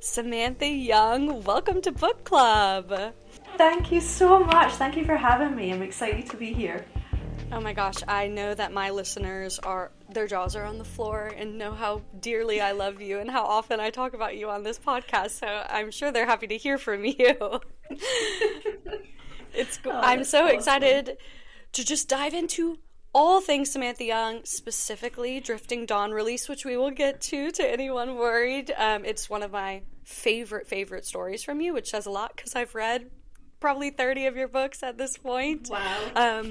Samantha Young, welcome to Book Club. Thank you so much. Thank you for having me. I'm excited to be here. Oh my gosh, I know that my listeners their jaws are on the floor and know how dearly I love you and how often I talk about you on this podcast, so I'm sure they're happy to hear from you. I'm so awesome. excited to just dive into all things Samantha Young, specifically Drifting Dawn release, which we will get to anyone worried. It's one of my favorite stories from you, which says a lot because I've read probably 30 of your books at this point. Wow.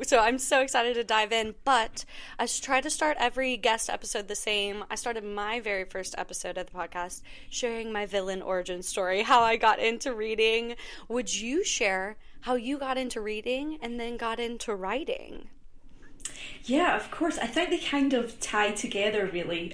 So I'm so excited to dive in, but I try to start every guest episode the same. I started my very first episode of the podcast sharing my villain origin story, how I got into reading. Would you share how you got into reading and then got into writing? Yeah, of course. I think they kind of tie together, really,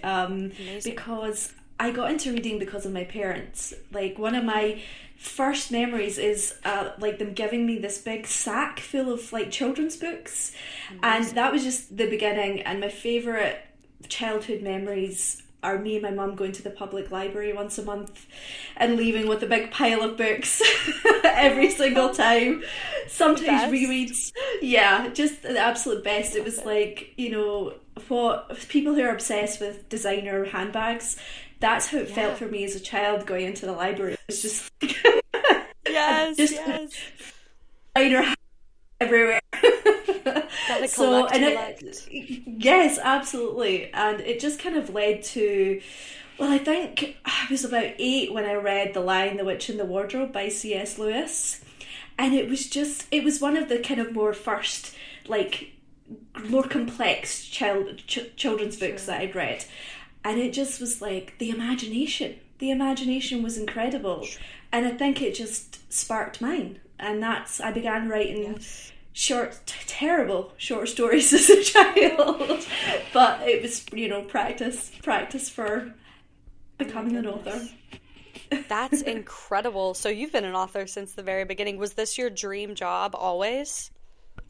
because I got into reading because of my parents. Like, one of my first memories is like them giving me this big sack full of like children's books. And that was just the beginning. And my favourite childhood memories are me and my mum going to the public library once a month and leaving with a big pile of books every single time. Sometimes rereads. Yeah, just the absolute best. It was like, what people who are obsessed with designer handbags, that's how it felt for me as a child going into the library. It was just yes. Designer everywhere. Gotta collect. Yes, absolutely. And it just kind of led to, well, I think I was about 8 when I read The Lion, the Witch and the Wardrobe by C.S. Lewis. And it was one of the kind of more first, like, more complex children's books that I'd read. And it just was like, the imagination was incredible. And I think it just sparked mine. And I began writing terrible short stories as a child. But it was, practice for becoming an author. That's incredible. So you've been an author since the very beginning. Was this your dream job always?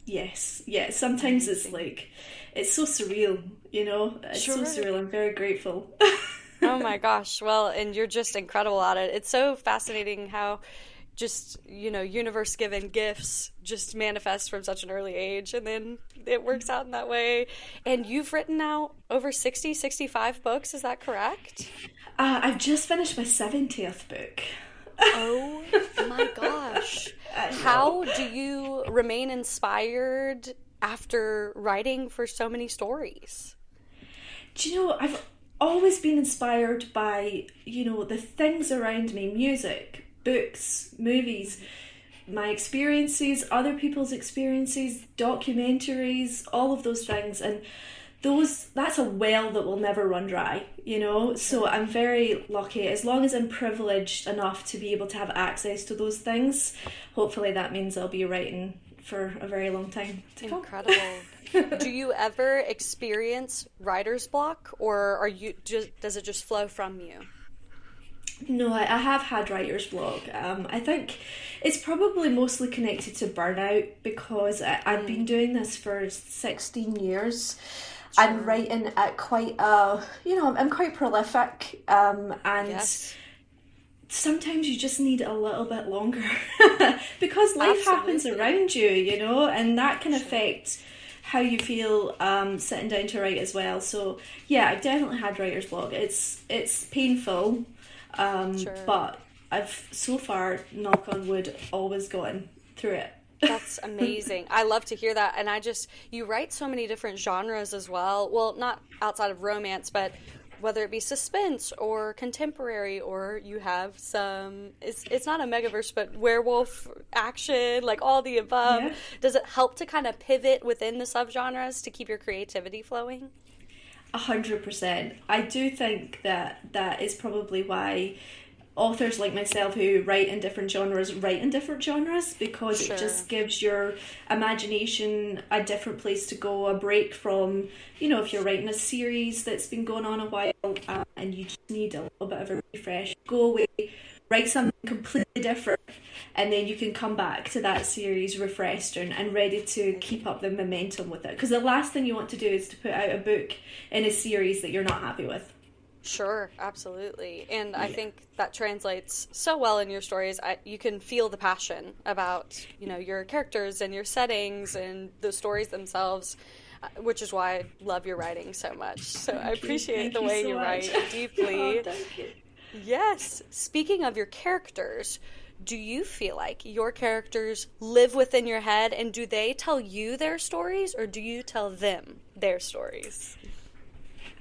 Yes. Yeah. Sometimes it's like, it's so surreal, It's so surreal. I'm very grateful. Oh my gosh. Well, and you're just incredible at it. It's so fascinating how just, universe given gifts just manifest from such an early age, and then it works out in that way. And you've written now over 65 books, is that correct? I've just finished my 70th book. Oh my gosh. How do you remain inspired after writing for so many stories? Do you know, I've always been inspired by, the things around me, music, books, movies, my experiences, other people's experiences, documentaries, all of those things. And that's a well that will never run dry, So I'm very lucky. As long as I'm privileged enough to be able to have access to those things, hopefully that means I'll be writing for a very long time to come. Incredible. Do you ever experience writer's block, or does it just flow from you? No, I have had writer's block. I think it's probably mostly connected to burnout because I've been doing this for 16 years. Sure. I'm writing at quite I'm quite prolific, and sometimes you just need a little bit longer because life happens around you, and that can affect how you feel sitting down to write as well. So yeah, I've definitely had writer's block. It's painful, but I've so far, knock on wood, always gotten through it. That's amazing. I love to hear that. And you write so many different genres as well. Well, not outside of romance, but whether it be suspense or contemporary, or you have some, it's not a megaverse, but werewolf action, like all the above. Yeah. Does it help to kind of pivot within the subgenres to keep your creativity flowing? 100%. I do think that is probably why authors like myself who write in different genres because it just gives your imagination a different place to go, a break from, if you're writing a series that's been going on a while and you just need a little bit of a refresh, go away, write something completely different, and then you can come back to that series refreshed and ready to keep up the momentum with it. Because the last thing you want to do is to put out a book in a series that you're not happy with. Sure, absolutely. And I think that translates so well in your stories. You can feel the passion about, your characters and your settings and the stories themselves, which is why I love your writing so much. So I Thank you. appreciate Thank the you way so you much. write Oh, deeply. thank you. Yes. Speaking of your characters, do you feel like your characters live within your head and do they tell you their stories or do you tell them their stories?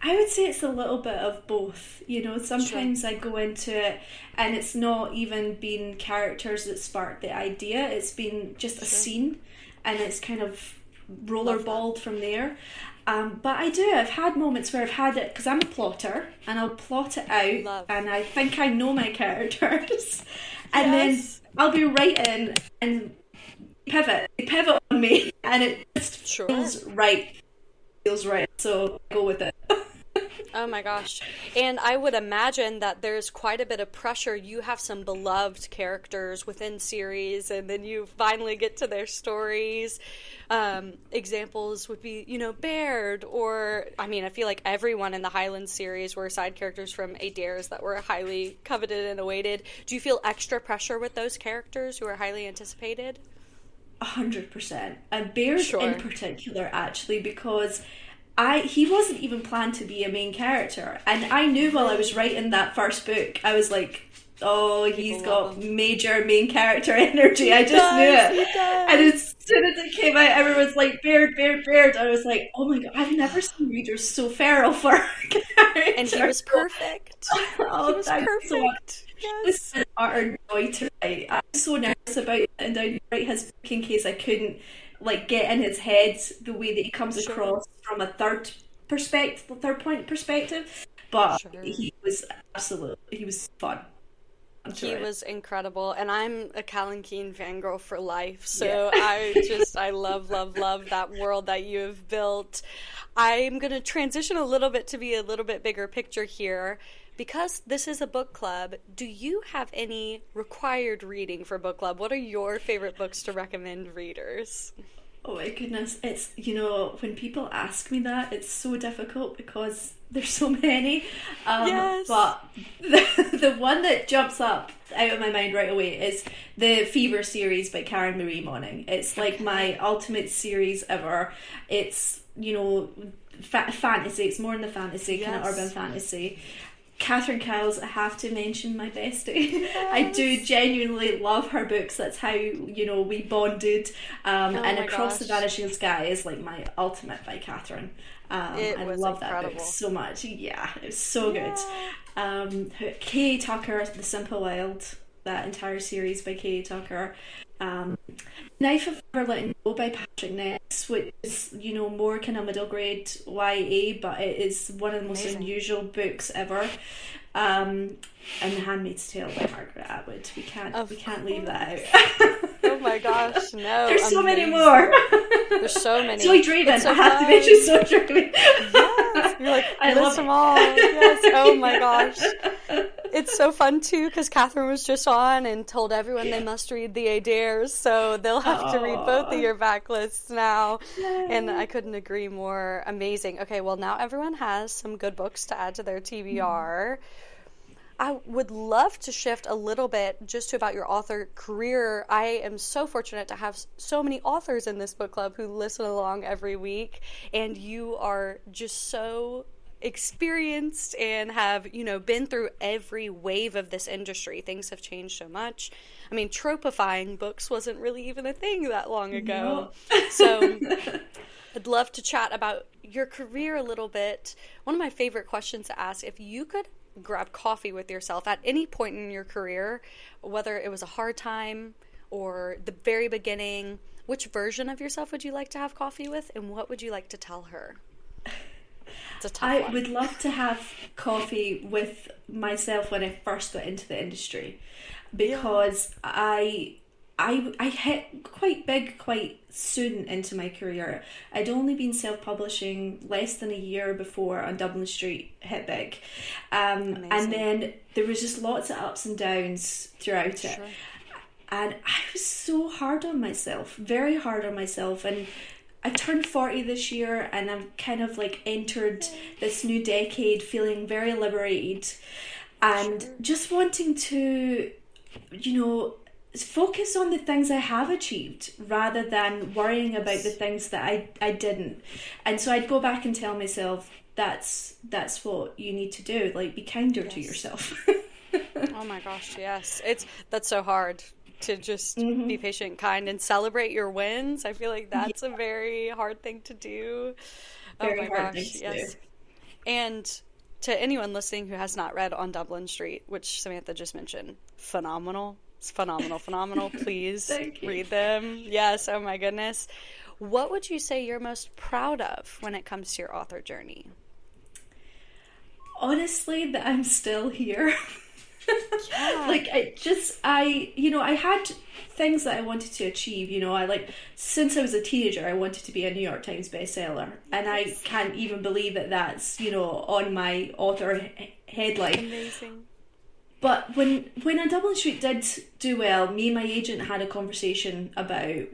I would say it's a little bit of both. Sure. Sometimes I go into it and it's not even been characters that spark the idea, it's been just a Sure. scene and it's kind of Love that. rollerballed from there. But I've had moments where I've had it because I'm a plotter and I'll plot it out Love. and I think I know my characters. And then Yes. I'll be writing and they pivot on me and it just Sure. feels right. So I go with it. Oh my gosh. And I would imagine that there's quite a bit of pressure. You have some beloved characters within series, and then you finally get to their stories. Examples would be, Baird, or, I feel like everyone in the Highland series were side characters from Adair's that were highly coveted and awaited. Do you feel extra pressure with those characters who are highly anticipated? 100%. And Bears in Sure. particular, actually, because he wasn't even planned to be a main character, and I knew while I was Really? writing that first book, I was like, "Oh, he's People love got them. major main character energy." I He just knew does. it, He and does. as soon as it came out, everyone's like, "Beard, Beard, Beard." I was like, "Oh my god, I've never seen readers so feral for a And he character." was perfect. He Oh, was thanks so much. perfect. This Yes. is an utter joy to write. I was so nervous about sitting down to write his book in case I couldn't get in his head the way that he comes Sure. across from a third point perspective. But Sure. he was fun to He write. was incredible, and I'm a Callan Keen fangirl for life. Yeah. So I love, love, love that world that you have built. I'm going to transition a little bit to be a little bit bigger picture here. Because this is a book club, do you have any required reading for book club? What are your favorite books to recommend readers? Oh my goodness, it's when people ask me that, it's so difficult because there's so many. Yes. But the one that jumps up out of my mind right away is the Fever series by Karen Marie Moning. It's like my Okay. ultimate series ever. It's fantasy. It's more in the fantasy kind of urban Yes. fantasy. Catherine Cowles, I have to mention my bestie. I do Yes. genuinely love her books. That's how, we bonded. Oh And my Across the gosh. Vanishing Sky is like my ultimate by Catherine. It I was love that book incredible. so much. Yeah, it's so good. Yeah. K.A. Tucker, The Simple Wild, that entire series by K.A. Tucker. Um, Knife of Never Letting Go by Patrick Ness, which is, more kind of middle grade YA, but it is one of the most Amazing. unusual books ever. Um, and The Handmaid's Tale by Margaret Atwood. We Of can't leave that course. out. Oh my gosh, no, There's so many more. amazing. There's so Zoe many. Draven. It's I so have to mention fun. Zoe Draven. Yes, you're like, I list love them all. Yes, oh my gosh. it. It's so fun too because Catherine was just on and told everyone they must read the Adaires, so they'll have to read both of Oh, your backlists now. And yay. I couldn't agree more. Amazing. Okay, well, now everyone has some good books to add to their TBR. I would love to shift a little bit just to about your author career. I am so fortunate to have so many authors in this book club who listen along every week, and you are just so experienced and have, been through every wave of this industry. Things have changed so much. Tropifying books wasn't really even a thing that long ago. No. So I'd love to chat about your career a little bit. One of my favorite questions to ask, if you could grab coffee with yourself at any point in your career, whether it was a hard time or the very beginning, which version of yourself would you like to have coffee with, and what would you like to tell her? It's a tough I one. would love to have coffee with myself when I first got into the industry, Yeah. because I hit quite big quite soon into my career. I'd only been self-publishing less than a year before On Dublin Street hit big. And Amazing. then there was just lots of ups and downs throughout it. Sure. And I was so hard on myself, very hard on myself. And I turned 40 this year, and I'm kind of like entered this new decade feeling very liberated and Sure. just wanting to, you know, focus on the things I have achieved rather than worrying about the Yes. things that I didn't. And so I'd go back and tell myself that's what you need to do. Like, be kinder to Yes. yourself. Oh my gosh, yes. That's so hard to just be Hmm. patient, kind, and celebrate your wins. I feel like Yeah, that's a very hard thing to do. Oh very my hard thing gosh, to do. yes. And to anyone listening who has not read On Dublin Street, which Samantha just mentioned, phenomenal. It's phenomenal, phenomenal. Please Thank you. read them. Yes, oh my goodness. What would you say you're most proud of when it comes to your author journey? Honestly, that I'm still here. Yeah. Like, I had things that I wanted to achieve. I like, since I was a teenager, I wanted to be a New York Times bestseller, and I Yes. can't even believe that that's on my author headline. Amazing. But when a Dublin Street did do well, me and my agent had a conversation about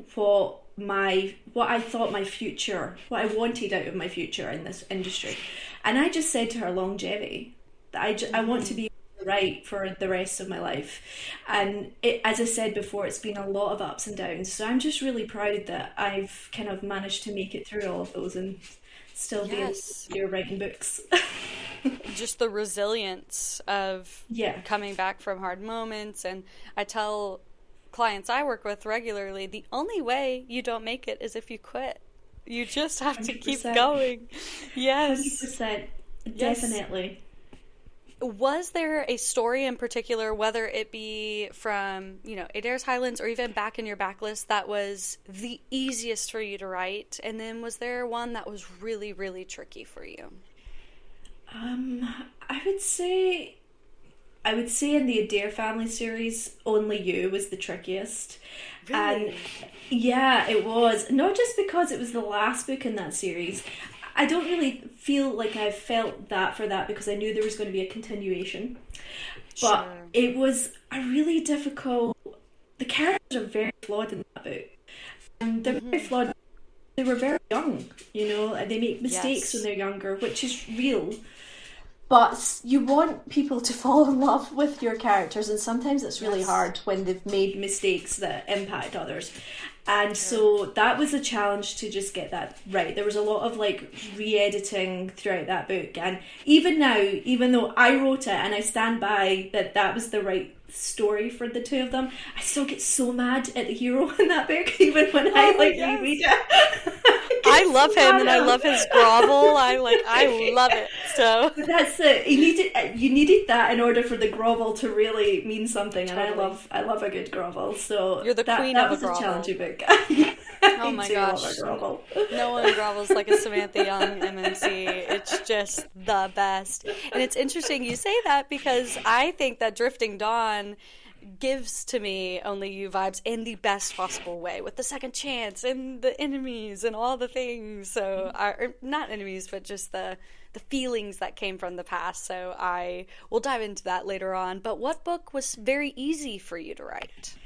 what I thought my future, what I wanted out of my future in this industry, and I just said to her, longevity. That I want to Hmm. be able to write for the rest of my life, and as I said before, it's been a lot of ups and downs. So I'm just really proud that I've kind of managed to make it through all of those and still be able to Yes. be writing books. Just the resilience of Yeah, coming back from hard moments. And I tell clients I work with regularly, the only way you don't make it is if you quit. You just have to keep 100%. going. Yes. 100%. Yes. Definitely. Was there a story in particular, whether it be from, Adair's Highlands or even back in your backlist, that was the easiest for you to write? And then was there one that was really, really tricky for you? I would say in the Adair family series, Only You was the trickiest. And Really? yeah, it was. Not just because it was the last book in that series. I don't really feel like I felt that for that because I knew there was going to be a continuation. But Sure. it was a really difficult. The characters are very flawed in that book. And they're very Hmm. flawed. They were very young, and they make mistakes when Yes. they're younger, which is real. But you want people to fall in love with your characters, and sometimes it's really Yes. hard when they've made mistakes that impact others. And Sure. so that was a challenge to just get that right. There was a lot of like re editing throughout that book. And even now, even though I wrote it and I stand by that that was the right story for the two of them, I still get so mad at the hero in that book, even when I Oh, like reread yes. it. I I get love so him mad and I love at his grovel. I him. love it. So, But that's it. You needed that in order for the grovel to really mean something, and I totally. love I love a good grovel. So You're the that queen that of a was a grovel. challenging book. Oh I my do love a gosh. grovel. No one grovels like a Samantha Young MMC. It's just the best. And it's interesting you say that because I think that Drifting Dawn gives to me Only You vibes in the best possible way with the second chance and the enemies and all the things. So, or not enemies, but just the feelings that came from the past. So, I will dive into that later on. But what book was very easy for you to write?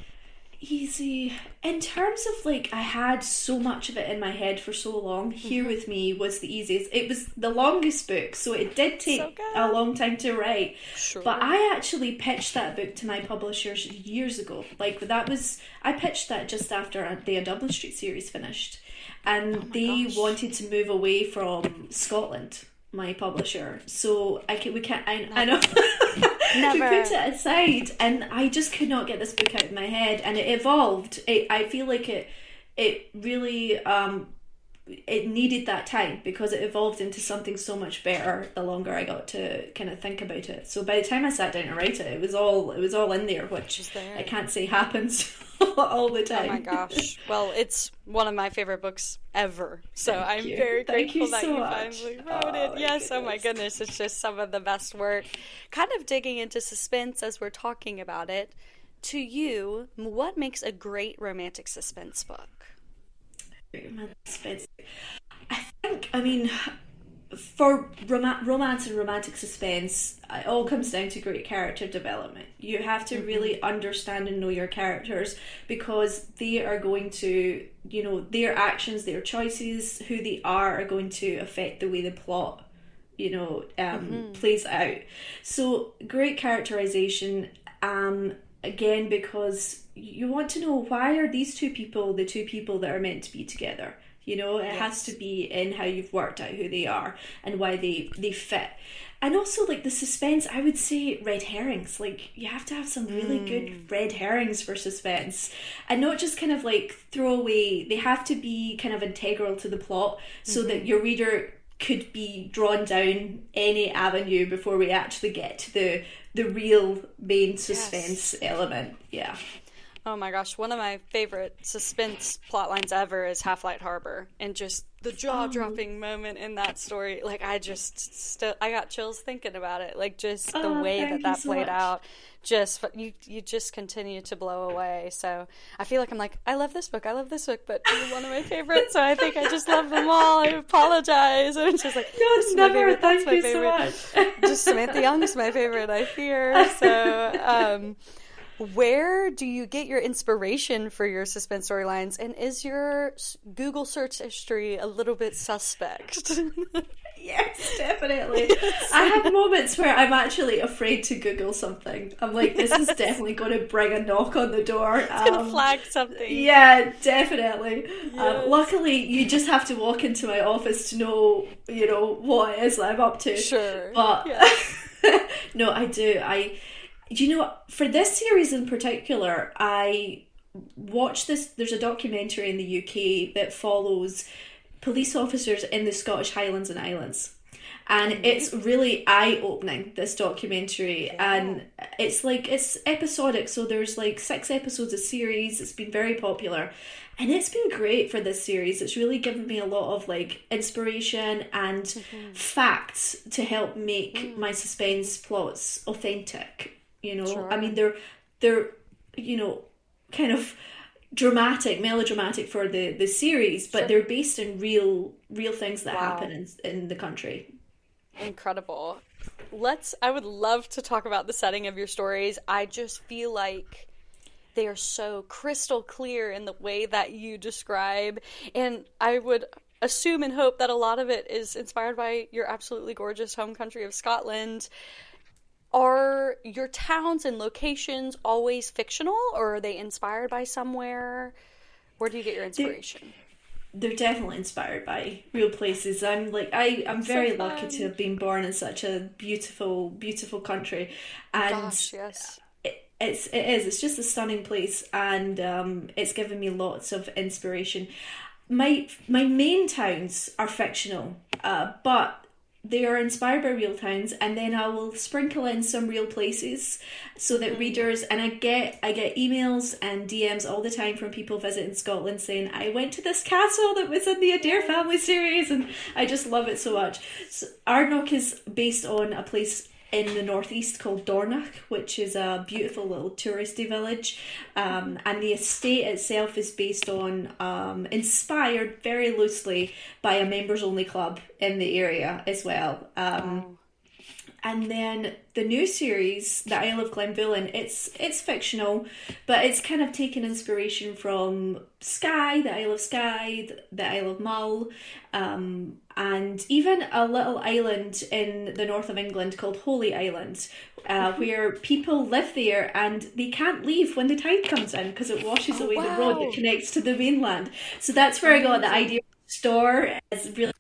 Easy. In terms of like, I had so much of it in my head for so long. Here Hmm. with Me was the easiest. It was the longest book, so it did So take a good. long time to write. But Sure. I actually pitched that book to my publishers years ago. Like, I pitched that just after the Dublin Street series finished, Oh and my they gosh. wanted to move away from Scotland. My publisher, so we can't. I know. Never. We put Never. it aside, and I just could not get this book out of my head, and it evolved. I feel like it really it needed that time because it evolved into something so much better the longer I got to kind of think about it. So by the time I sat down to write it, it was all in there, It which was I there. can't say happens all the Oh my time. gosh. Well, it's one of my favorite books ever. So Thank I'm you. very Thank you grateful that so you much. finally wrote Oh it. my Yes, oh my goodness. goodness. It's just some of the best work. Kind of digging into suspense as we're talking about it. To you, what makes a great romantic suspense book? I think, I mean, for romance and romantic suspense, it all comes down to great character development. You have to really understand and know your characters, because they are going to, their actions, their choices, who they are going to affect the way the plot, plays out. So great characterization, again, because you want to know, why are these two people the two people that are meant to be together? It has to be in how you've worked out who they are and why they fit. And also, like, the suspense, I would say red herrings. Like, you have to have some really good red herrings for suspense. And not just kind of like throwaway. They have to be kind of integral to the plot, so that your reader could be drawn down any avenue before we actually get to the real main suspense element. Yeah. Oh my gosh, one of my favorite suspense plot lines ever is Half-Light Harbor, and just the jaw-dropping moment in that story. Like, I got chills thinking about it. Like, just the way that played out. Just, you just continue to blow away. So I feel like I'm like, I love this book, but you're one of my favorites, so I think I just love them all. I apologize. And it's just like, this is my favorite, that's my favorite. So much. Just Samantha Young is my favorite, I fear. So, where do you get your inspiration for your suspense storylines, and is your Google search history a little bit suspect? Yes, definitely. Yes. I have moments where I'm actually afraid to Google something. I'm like, this is definitely going to bring a knock on the door. It's going to flag something. Yeah, definitely. Yes. Luckily, you just have to walk into my office to know, what it is that I'm up to. Sure. But no, I do. For this series in particular, I watched this. There's a documentary in the UK that follows police officers in the Scottish Highlands and Islands. And it's really eye-opening, this documentary. Yeah. And it's episodic, so there's 6 episodes a series. It's been very popular. And it's been great for this series. It's really given me a lot of inspiration and facts to help make my suspense plots authentic. Sure. I mean, they're kind of melodramatic for the series, but they're based in real things that happen in the country. Incredible. I would love to talk about the setting of your stories. I just feel like they are so crystal clear in the way that you describe, and I would assume and hope that a lot of it is inspired by your absolutely gorgeous home country of Scotland. Are your towns and locations always fictional, or are they inspired by somewhere? Where do you get your inspiration? They're definitely inspired by real places. I'm very lucky to have been born in such a beautiful, beautiful country, and gosh, yes. It's just a stunning place, and it's given me lots of inspiration. My main towns are fictional, but they are inspired by real towns, and then I will sprinkle in some real places so that readers, and I get emails and DMs all the time from people visiting Scotland saying, I went to this castle that was in the Adair family series, and I just love it so much. So Ardnach is based on a place in the northeast called Dornoch, which is a beautiful little touristy village, and the estate itself is based on, inspired very loosely by a members-only club in the area as well. And then the new series, The Isle of Glenvullen, it's fictional, but it's kind of taken inspiration from Skye, the Isle of Skye, the Isle of Mull, and even a little island in the north of England called Holy Island, where people live there and they can't leave when the tide comes in because it washes away the road that connects to the mainland. So that's where I got the idea of the store. It's really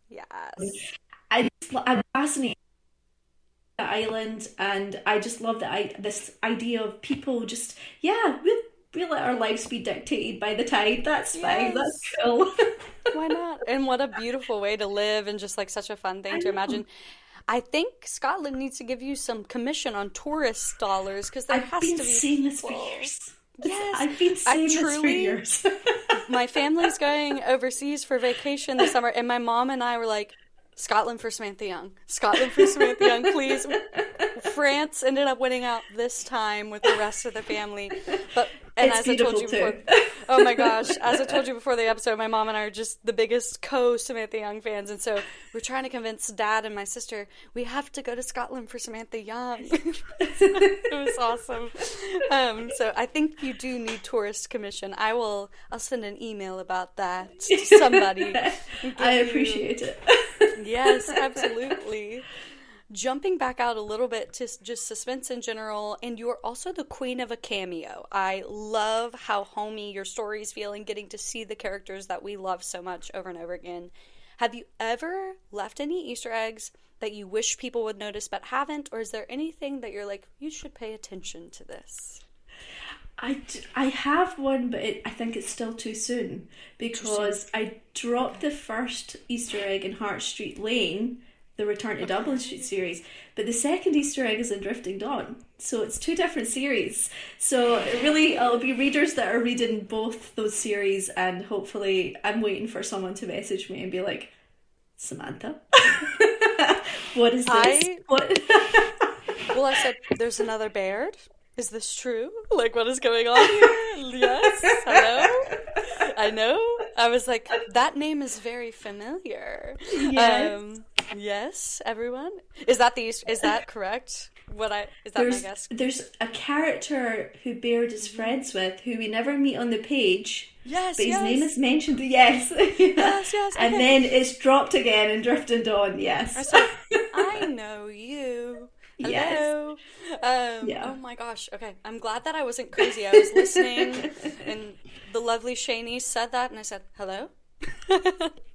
I'm fascinated the island, and I just love this idea of people just we'll let our lives be dictated by the tide. That's fine. That's cool. Why not? And what a beautiful way to live, and just such a fun thing to imagine. I think Scotland needs to give you some commission on tourist dollars, because there has to be. I've been saying this for years. Yes, I've been saying this for years. My family's going overseas for vacation this summer, and my mom and I were like, Scotland for Samantha Young. Scotland for Samantha Young, please. France ended up winning out this time with the rest of the family. But as I told you before, Oh my gosh. As I told you before the episode, my mom and I are just the biggest Samantha Young fans. And so we're trying to convince Dad and my sister, we have to go to Scotland for Samantha Young. It was awesome. So I think you do need tourist commission. I'll send an email about that to somebody. I appreciate it. Yes, absolutely. Jumping back out a little bit to just suspense in general, and you're also the queen of a cameo. I love how homey your stories feel and getting to see the characters that we love so much over and over again. Have you ever left any Easter eggs that you wish people would notice but haven't, or is there anything that you're like, you should pay attention to this? I have one, but I think it's still too soon because I dropped the first Easter egg in Hart Street Lane, the Return to Dublin Street series, but the second Easter egg is in Drifting Dawn, so it's two different series. So really, it'll be readers that are reading both those series, and hopefully I'm waiting for someone to message me and be like, Samantha, what is this? What? Well, I said, there's another Baird. Is this true? Like, what is going on here? Yes, hello? I know. I was like, that name is very familiar. Yes. Yes, everyone. Is that correct? Is that my guess? There's a character who Baird is friends with, who we never meet on the page. Yes, but his yes. name is mentioned. Yes, yes. Okay. And then it's dropped again in Drifting Dawn. Yes. I said, I know you. Hello. Yes. Yeah. Oh my gosh. Okay. I'm glad that I wasn't crazy. I was listening and the lovely Shani said that and I said, hello?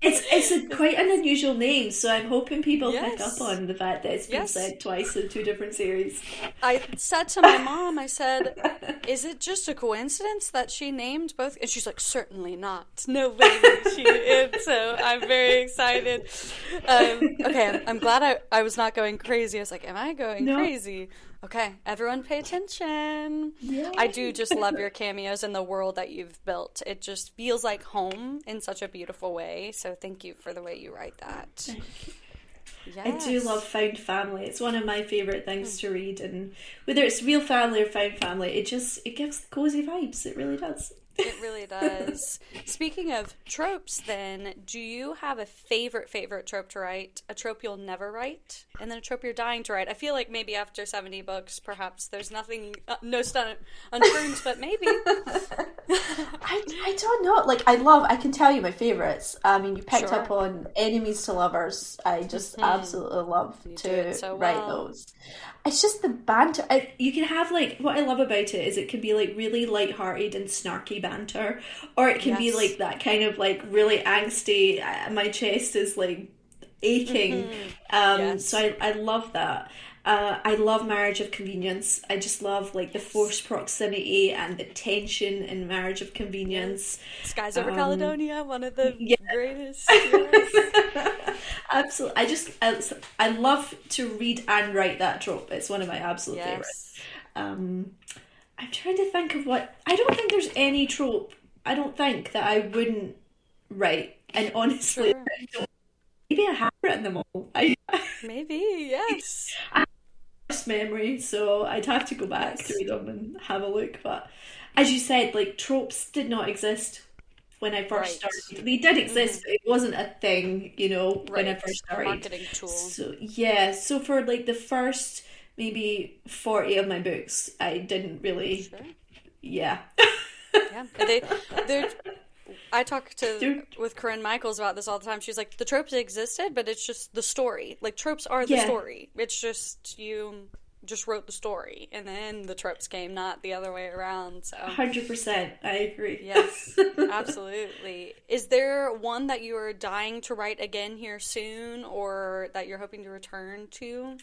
It's quite an unusual name, so I'm hoping people Yes. pick up on the fact that it's been Yes. said twice in two different series. I said to my mom, I said, is it just a coincidence that she named both? And she's like, certainly not. No way she did. So I'm very excited. Okay, I'm glad I was not going crazy. I was like, am I going crazy? Okay, everyone pay attention. Yay. I do just love your cameos and the world that you've built. It just feels like home in such a beautiful way. So thank you for the way you write that. Yes. I do love found family. It's one of my favourite things to read, and whether it's real family or found family, it gives cozy vibes. It really does. It really does. Speaking of tropes, then, do you have a favorite trope to write? A trope you'll never write? And then a trope you're dying to write? I feel like maybe after 70 books, perhaps there's nothing, no stone unturned, but maybe. I don't know. Like, I can tell you my favourites. I mean, you picked up on Enemies to Lovers. I just absolutely love to write those. It's just the banter. You can have, like, what I love about it is it can be, like, really lighthearted and snarky banter, or it can be, like, that kind of, like, really angsty, my chest is, like, aching. So I love that. I love Marriage of Convenience. I just love, like, the forced proximity and the tension in Marriage of Convenience. Skies Over Caledonia, one of the greatest. Yes. Absolutely. I love to read and write that trope. It's one of my absolute favorites. I'm trying to think of what... I don't think there's any trope, I don't think, that I wouldn't write. And honestly, maybe I have written them all. Maybe, yes. I have first memory, so I'd have to go back through them and have a look. But as you said, like, tropes did not exist when I first started. They did exist, but it wasn't a thing, when I first started. Marketing tool. So for, like, the first maybe 40 of my books, I didn't really... Sure. Yeah. Yeah. They're I talk with Corinne Michaels about this all the time. She's like, the tropes existed, but it's just the story. Like, tropes are the story. It's just you just wrote the story, and then the tropes came, not the other way around. So 100%, I agree. Yes, absolutely. Is there one that you are dying to write again here soon, or that you're hoping to return to?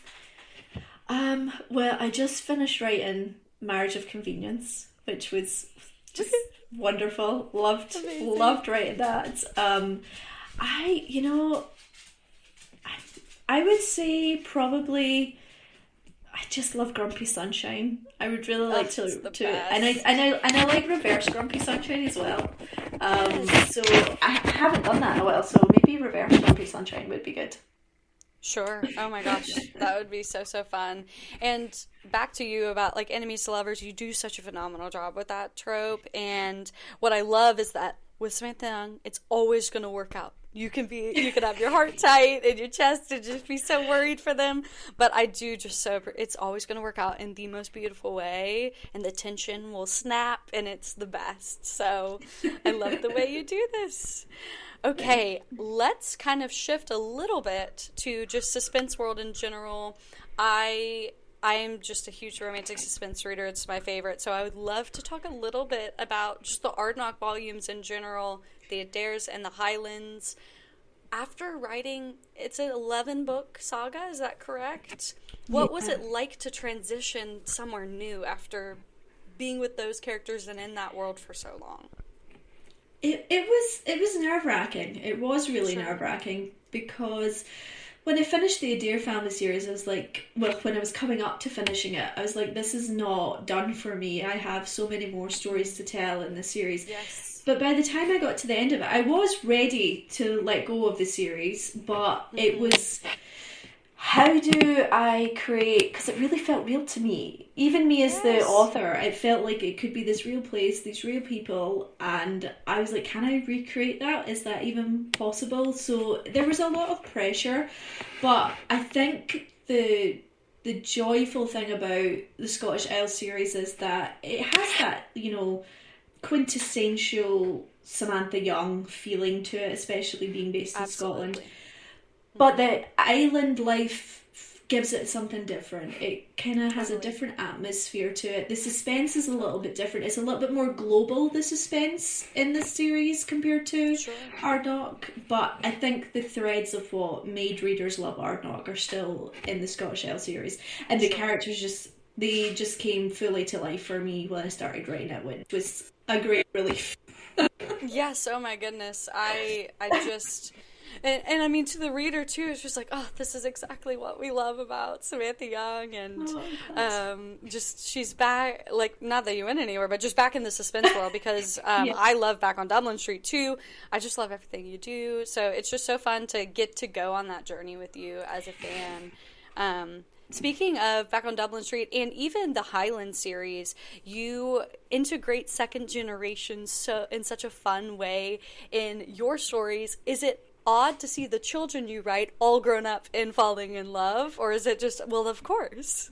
Well, I just finished writing Marriage of Convenience, which was just wonderful. Loved writing that. I would say probably I just love Grumpy Sunshine. I would really like to and I like Reverse Grumpy Sunshine as well. So I haven't done that in a while, so maybe Reverse Grumpy Sunshine would be good. Sure. Oh my gosh, that would be so, so fun. And back to you about like enemies to lovers, you do such a phenomenal job with that trope. And what I love is that with Samantha Young, it's always going to work out. You can have your heart tight and your chest and just be so worried for them. But I do just so, it's always going to work out in the most beautiful way, and the tension will snap, and it's the best. So I love the way you do this. Okay, let's kind of shift a little bit to just suspense world in general. I'm just a huge romantic suspense reader. It's my favorite. So I would love to talk a little bit about just the Ardnok volumes in general, the Adaires and the Highlands. After writing, it's an 11-book saga, is that correct? What was it like to transition somewhere new after being with those characters and in that world for so long? It was nerve-wracking. It was really nerve-wracking because when I finished the Adair family series, I was like, well, when I was coming up to finishing it, I was like, this is not done for me. I have so many more stories to tell in the series. Yes. But by the time I got to the end of it, I was ready to let go of the series, but it was, how do I create, because it really felt real to me. Even me as the author, it felt like it could be this real place, these real people, and I was like, can I recreate that? Is that even possible? So there was a lot of pressure, but I think the joyful thing about the Scottish Isles series is that it has that, quintessential Samantha Young feeling to it, especially being based in Scotland. But the island life gives it something different. It kind of has a different atmosphere to it. The suspense is a little bit different. It's a little bit more global, the suspense in this series compared to Ardnok. But I think the threads of what made readers love Ardnok are still in the Scottish Isles series. And the characters they just came fully to life for me when I started writing it, which was a great relief. Yes, oh my goodness. I just and I mean to the reader too, it's just like, oh, this is exactly what we love about Samantha Young, and just she's back, like, not that you went anywhere, but just back in the suspense world, because I love Back on Dublin Street too. I just love everything you do. So it's just so fun to get to go on that journey with you as a fan. Speaking of Back on Dublin Street and even the Highland series, you integrate second generation in such a fun way in your stories. Is it odd to see the children you write all grown up and falling in love, or is it just, well, of course?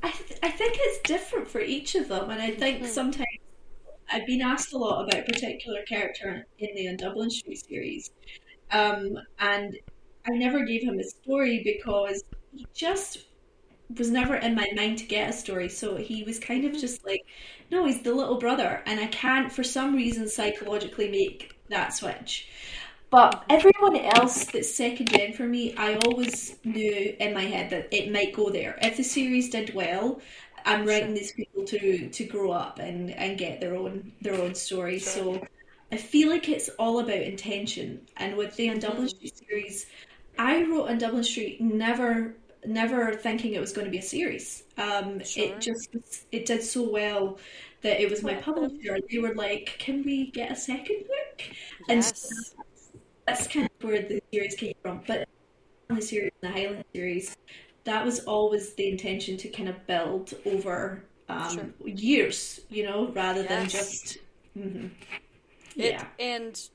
I think it's different for each of them, and I think sometimes I've been asked a lot about a particular character in the Dublin Street series, and I never gave him a story because he just was never in my mind to get a story. So he was kind of just like, no, he's the little brother, and I can't, for some reason, psychologically make that switch. But everyone else that's second gen for me, I always knew in my head that it might go there. If the series did well, I'm writing these people to grow up and get their own story. So I feel like it's all about intention. And with the Dublin Street series, I wrote on Dublin Street never thinking it was going to be a series. It did so well that it was my publisher. They were like, "Can we get a second book?" And so that's kind of where the series came from. But the series, the Highland series, that was always the intention, to kind of build over years, rather than just. And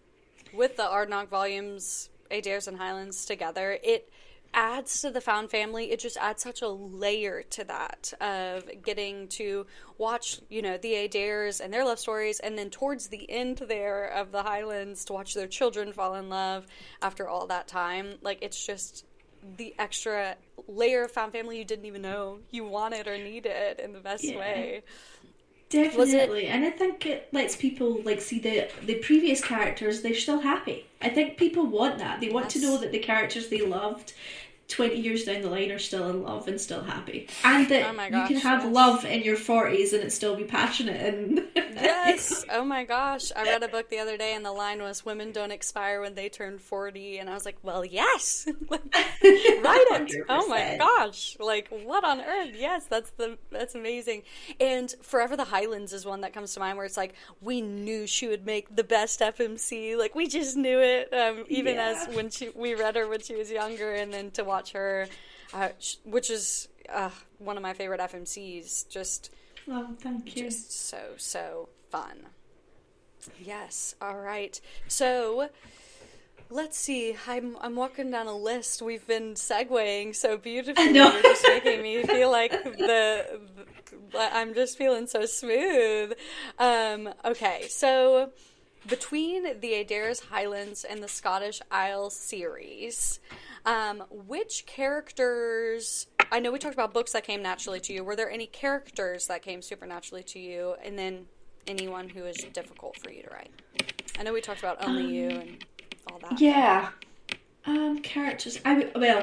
with the Ardnok volumes, Adaires and Highlands together, it adds to the found family. It just adds such a layer to that, of getting to watch, the Adaires and their love stories, and then towards the end there of the Highlands, to watch their children fall in love after all that time. Like, it's just the extra layer of found family you didn't even know you wanted or needed in the best way. Definitely, and I think it lets people see the previous characters. They're still happy. I think people want that. They want to know that the characters they loved, 20 years down the line are still in love and still happy. And Oh that my you can gosh, have yes. love in your 40s and it still be passionate and Yes. Oh my gosh. I read a book the other day and the line was women don't expire when they turn 40 and I was like, "Well, yes." Like, write it. Oh my 100%. gosh. Like what on earth? Yes, that's amazing. And Forever the Highlands is one that comes to mind where it's like we knew she would make the best FMC. Like we just knew it. Even as Yeah. when we read her when she was younger and then to watch her which is one of my favorite FMCs. Oh, thank you. Just so fun. Yes. All right. So let's see. I'm walking down a list. We've been segueing so I beautifully. know. You're just making me feel like I'm just feeling so smooth. Okay. So between the Adair's Highlands and the Scottish Isles series, which characters? I know we talked about books that came naturally to you. Were there any characters that came supernaturally to you, and then anyone who was difficult for you to write? I know we talked about Only You Um, and all that, but yeah. Characters. Well,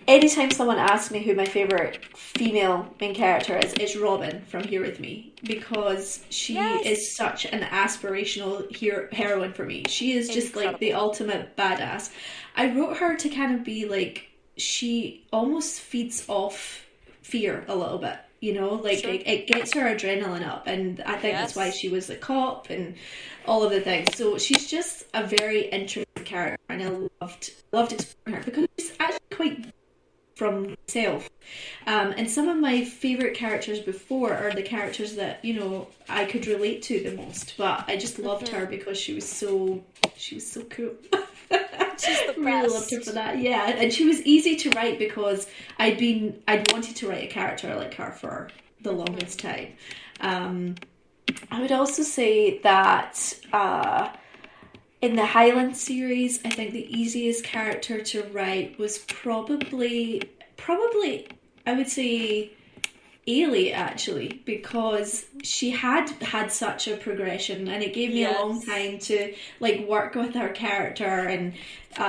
anytime someone asks me who my favorite female main character is, it's Robin from Here With Me because she is yes, such an aspirational heroine for me. She is just like the incredible. ultimate badass. I wrote her to kind of be like she almost feeds off fear a little bit. You know, like Sure. it gets her adrenaline up, and I think that's why Yes. she was a cop and all of the things. So she's just a very interesting character, and I loved exploring her because she's actually quite from myself. And some of my favorite characters before are the characters that I could relate to the most. But I just loved her because she was so cool. She's the Really loved her for best. that. Yeah, and she was easy to write because I'd wanted to write a character like her for the longest time. Um, I would also say that in the Highland series, I think the easiest character to write was probably I would say Ailey actually because she had such a progression and it gave me a long Yes. time to like work with her character and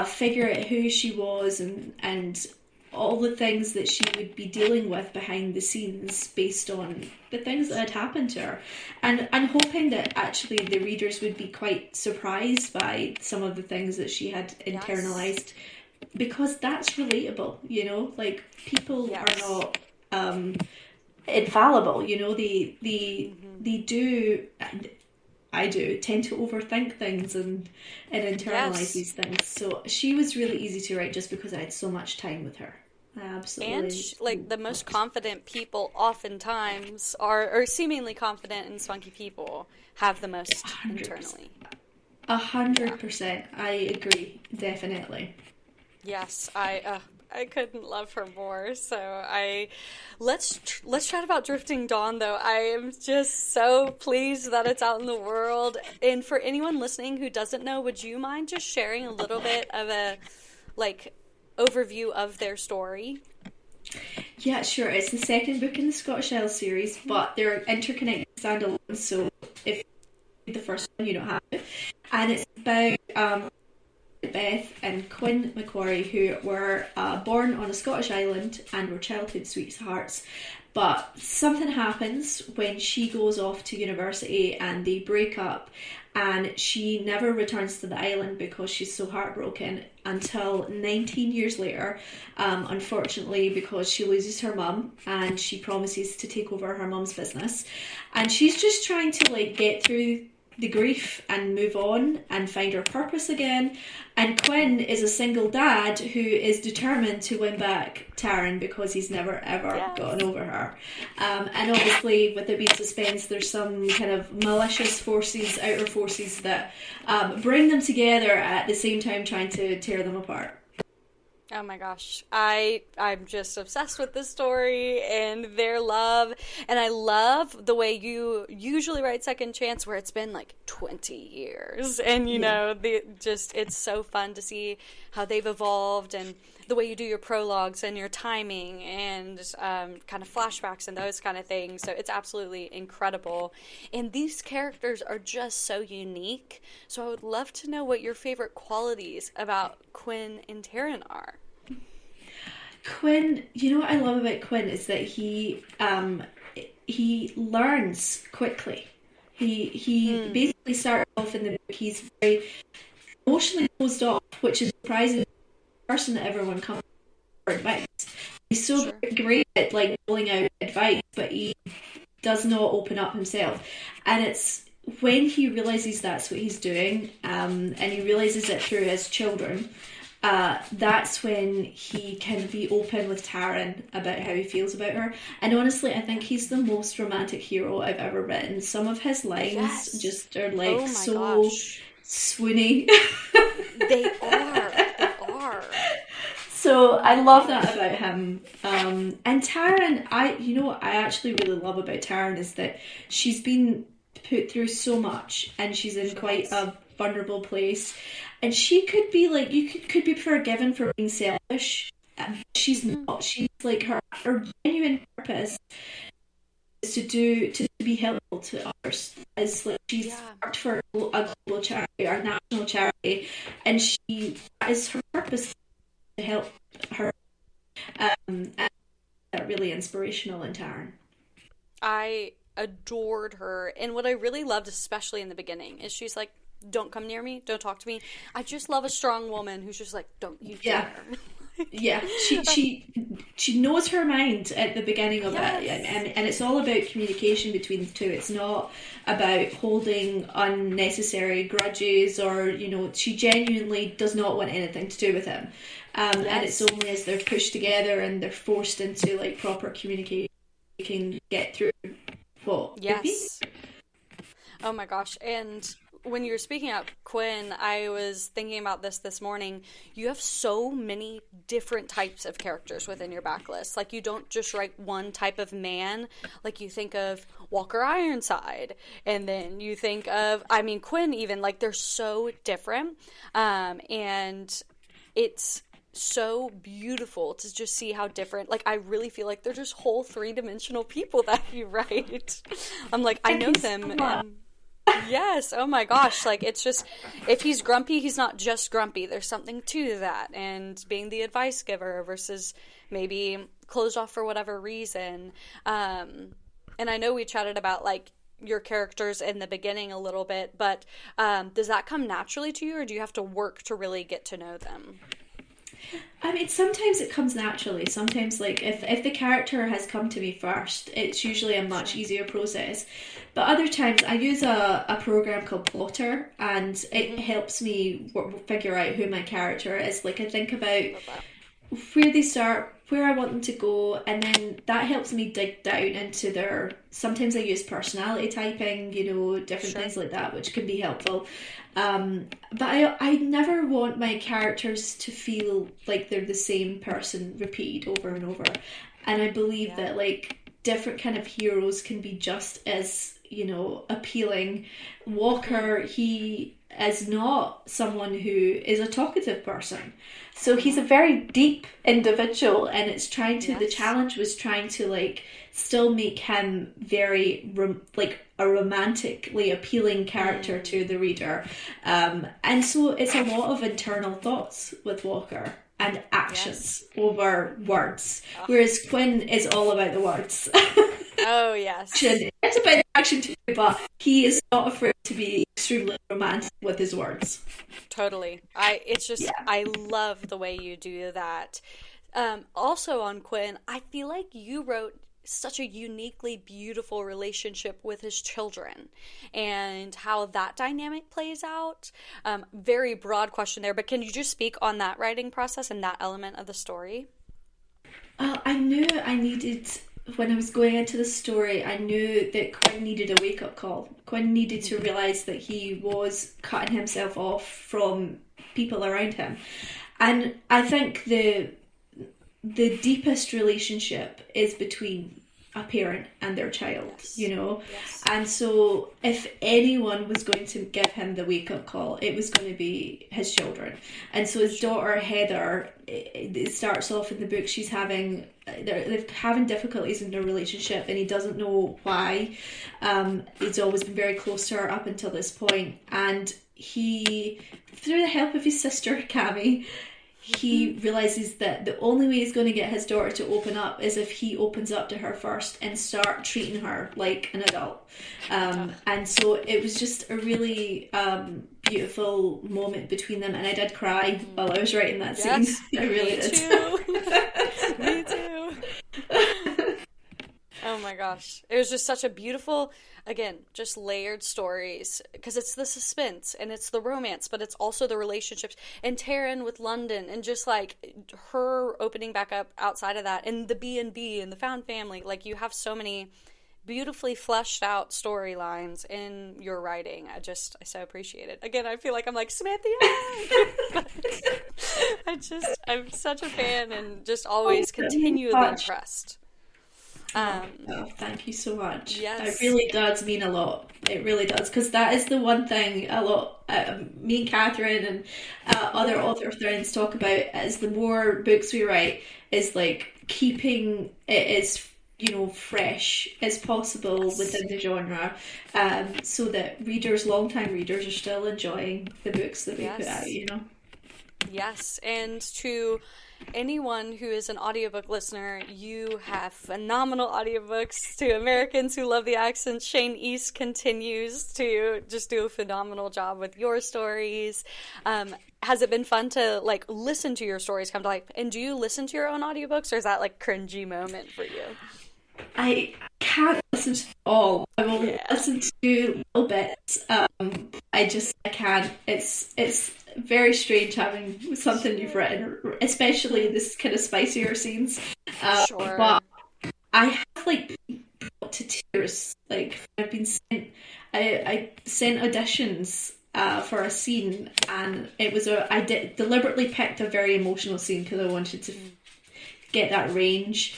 figure out who she was and all the things that she would be dealing with behind the scenes based on the things that had happened to her. And I'm hoping that actually the readers would be quite surprised by some of the things that she had Yes. internalized because that's relatable, like people are Yes. not infallible, Hmm. they do and I do tend to overthink things and internalize Yes. these things. So she was really easy to write just because I had so much time with her. I And absolutely like the most loved. confident people oftentimes are, or seemingly confident and spunky people have the most 100%. internally. A Yeah. hundred percent. I agree, definitely. Yes, I couldn't love her more. So let's chat about Drifting Dawn though. I am just so pleased that it's out in the world. And for anyone listening who doesn't know, would you mind just sharing a little bit of a like overview of their story? Yeah, sure. It's the second book in the Scottish Isles series, but they're interconnected standalone. So if you read the first one, you don't have it. And it's about Beth and Quinn Macquarie, who were born on a Scottish island and were childhood sweethearts. But something happens when she goes off to university and they break up, and she never returns to the island because she's so heartbroken until 19 years later, unfortunately, because she loses her mum and she promises to take over her mum's business. And she's just trying to like get through the grief and move on and find her purpose again. And Quinn is a single dad who is determined to win back Taryn because he's never ever gotten Yes. over her. And obviously, with it being suspense, there's some kind of malicious forces, outer forces that bring them together at the same time trying to tear them apart. Oh my gosh. I'm just obsessed with this story and their love. And I love the way you usually write Second Chance where it's been like 20 years. And you Yeah. know, the just it's so fun to see how they've evolved and the way you do your prologues and your timing and kind of flashbacks and those kind of things. So it's absolutely incredible. And these characters are just so unique. So I would love to know what your favorite qualities about Quinn and Taryn are. Quinn, you know what I love about Quinn is that he learns quickly. He Mm, basically started off in the book. He's very emotionally closed off, which is surprising. The person that everyone comes for advice. He's so sure. great at like rolling out advice, but he does not open up himself. And it's when he realizes that's what he's doing, and he realizes it through his children. That's when he can be open with Taryn about how he feels about her. And honestly, I think he's the most romantic hero I've ever written. Some of his lines Yes. just are like Oh my so gosh. swoony. They are. They are. So Oh I my love that gosh. about him. And Taryn, you know what I actually really love about Taryn is that she's been put through so much and she's in She quite has. a vulnerable place. And she could be like, could be forgiven for being selfish. She's Hmm. not. She's like her genuine purpose is to be helpful to others. Is like she's Yeah. worked for a global charity or a national charity, and that is her purpose to help her. And really inspirational in Taryn. I adored her. And what I really loved, especially in the beginning, is she's like, don't come near me, don't talk to me. I just love a strong woman who's just like, don't you Yeah, dare. yeah. She knows her mind at the beginning of it, Yes. and it's all about communication between the two. It's not about holding unnecessary grudges or she genuinely does not want anything to do with him. And it's Yes. only as they're pushed together and they're forced into like proper communication they can get through what could be. Yes. Oh my gosh. And when you were speaking up, Quinn, I was thinking about this morning. You have so many different types of characters within your backlist. Like, you don't just write one type of man. Like, you think of Walker Ironside, and then you think of, I mean, Quinn, even. Like, they're so different. And it's so beautiful to just see how different, like, I really feel like they're just whole three-dimensional people that you write. I'm like, I Thank know you so them, much. and yes, oh my gosh, like, it's just, if he's grumpy, he's not just grumpy. There's something to that, and being the advice giver versus maybe closed off for whatever reason. And I know we chatted about, like, your characters in the beginning a little bit, but does that come naturally to you, or do you have to work to really get to know them? I mean, sometimes it comes naturally. Sometimes, like, if the character has come to me first, it's usually a much Sure. easier process. But other times, I use a program called Plotter, and it Mm-hmm. helps me figure out who my character is. Like, I think about Love that. where they start, where I want them to go, and then that helps me dig down into their. Sometimes I use personality typing, different Sure. things like that, which can be helpful. But I never want my characters to feel like they're the same person repeated over and over. And I believe Yeah. that like different kind of heroes can be just as, appealing. Mm-hmm. Walker, he is not someone who is a talkative person. So he's a No. very deep individual, and the Yes. challenge was trying to like still make him very like a romantically appealing character to Mm. the reader. And so it's a lot of internal thoughts with Walker and Yes. actions over words, Ugh. whereas Quinn is all about the words. Oh, yes. Action. It's about the action too, but he is not afraid to be extremely romantic with his words. Totally. It's just, Yeah. I love the way you do that. Also on Quinn, I feel like you wrote such a uniquely beautiful relationship with his children and how that dynamic plays out. Very broad question there, but can you just speak on that writing process and that element of the story? I knew I needed, when I was going into the story, I knew that Quinn needed a wake up call. Quinn needed to Hmm. realise that he was cutting himself off from people around him. And I think the deepest relationship is between a parent and their child. Yes. Yes. And so if anyone was going to give him the wake up call, it was going to be his children. And so his Sure. daughter Heather, it starts off in the book, she's they're having difficulties in their relationship, and he doesn't know why. He's always been very close to her up until this point, and he, through the help of his sister Cami, he realizes that the only way he's going to get his daughter to open up is if he opens up to her first and start treating her like an adult. And so it was just a really beautiful moment between them, and I did cry while I was writing that scene. I really did. Too. Me too. Oh my gosh. It was just such a beautiful, again, just layered stories, because it's the suspense and it's the romance, but it's also the relationships, and Taryn with London, and just like her opening back up outside of that, and the B&B and the found family. Like, you have so many beautifully fleshed out storylines in your writing. I so appreciate it. Again, I feel like I'm like Samantha Young. I'm such a fan, and just always continually impressed. Thank you so much. Yes. It really does mean a lot. It really does, because that is the one thing a lot me and Catherine and other author friends talk about, is the more books we write is like keeping it as fresh as possible within the genre, so that long-time readers are still enjoying the books that we put out. Yes, and to anyone who is an audiobook listener, you have phenomenal audiobooks. To Americans who love the accents, Shane East continues to just do a phenomenal job with your stories. Has it been fun to like listen to your stories come to life? And do you listen to your own audiobooks, or is that like cringy moment for you? I can't listen to all. I will listen to little bits. I can't. It's very strange having something you've written, especially this kind of spicier scenes. Sure. But I have like brought to tears. Like, I've been sent. I sent auditions for a scene, and it was I deliberately picked a very emotional scene because I wanted to get that range.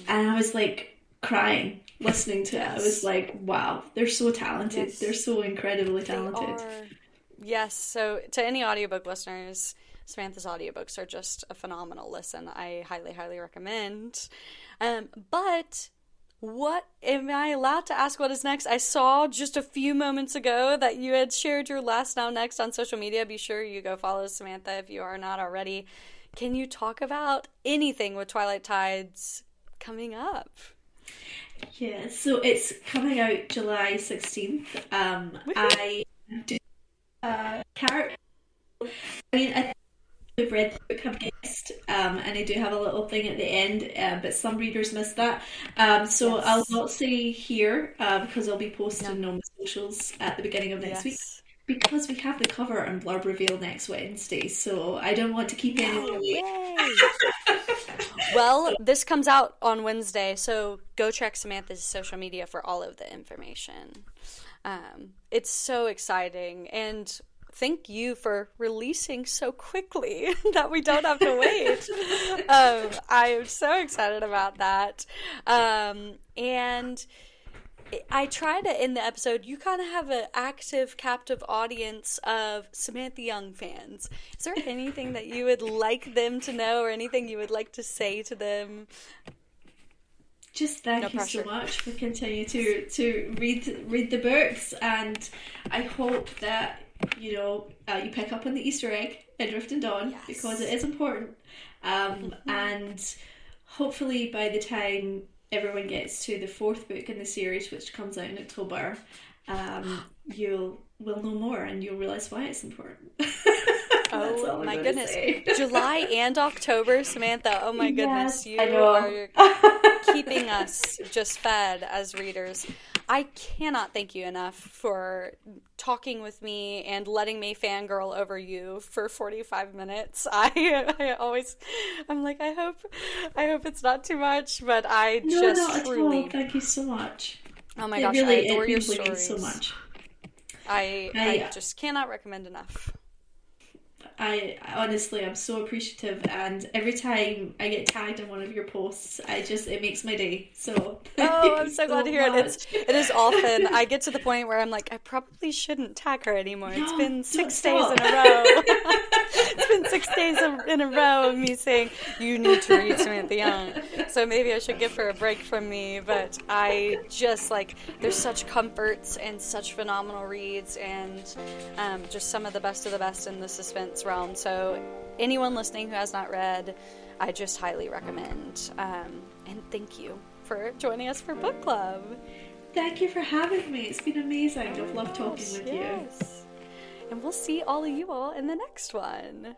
And I was like crying listening to it. I was like, wow, they're so talented. They're so incredibly talented. Yes, so to any audiobook listeners, Samantha's audiobooks are just a phenomenal listen. I highly, highly recommend. But what am I allowed to ask what is next? I saw just a few moments ago that you had shared your last now next on social media. Be sure you go follow Samantha if you are not already. Can you talk about anything with Twilight Tides coming up? Yeah, so it's coming out July 16th. I do character. I mean, I think we've read the book, I've guessed, and I do have a little thing at the end, but some readers missed that. So I'll not say here because I'll be posting on my socials at the beginning of next week. Because we have the cover and blurb reveal next Wednesday, so I don't want to keep anyone away. Well, this comes out on Wednesday, so go check Samantha's social media for all of the information. It's so exciting, and thank you for releasing so quickly that we don't have to wait. I'm so excited about that. And I try to end the episode, you kind of have an active, captive audience of Samantha Young fans. Is there anything that you would like them to know, or anything you would like to say to them? Just thank you so much for continuing to read the books, and I hope that you pick up on the Easter egg in Drift and Dawn, because it is important. And hopefully by the time everyone gets to the fourth book in the series, which comes out in October, will know more, and you'll realize why it's important. Oh my goodness. July and October, Samantha. Oh my goodness. You are keeping us just fed as readers. I cannot thank you enough for talking with me and letting me fangirl over you for 45 minutes. I'm like, I hope it's not too much, but I just truly... All. Thank you so much. Oh my gosh, I adore your stories. So much. I just cannot recommend enough. I honestly, I'm so appreciative, and every time I get tagged in one of your posts, it makes my day. So I'm so glad to hear it. It is often I get to the point where I'm like, I probably shouldn't tag her anymore. It's been 6 days in a row. It's been 6 days in a row of me saying, you need to read Samantha Young. So maybe I should give her a break from me, but I just there's such comforts and such phenomenal reads, and just some of the best in the suspense realm. So anyone listening who has not read, I just highly recommend. And thank you for joining us for book club. Thank you for having me. It's been amazing. I've loved talking with you. And we'll see all of you all in the next one.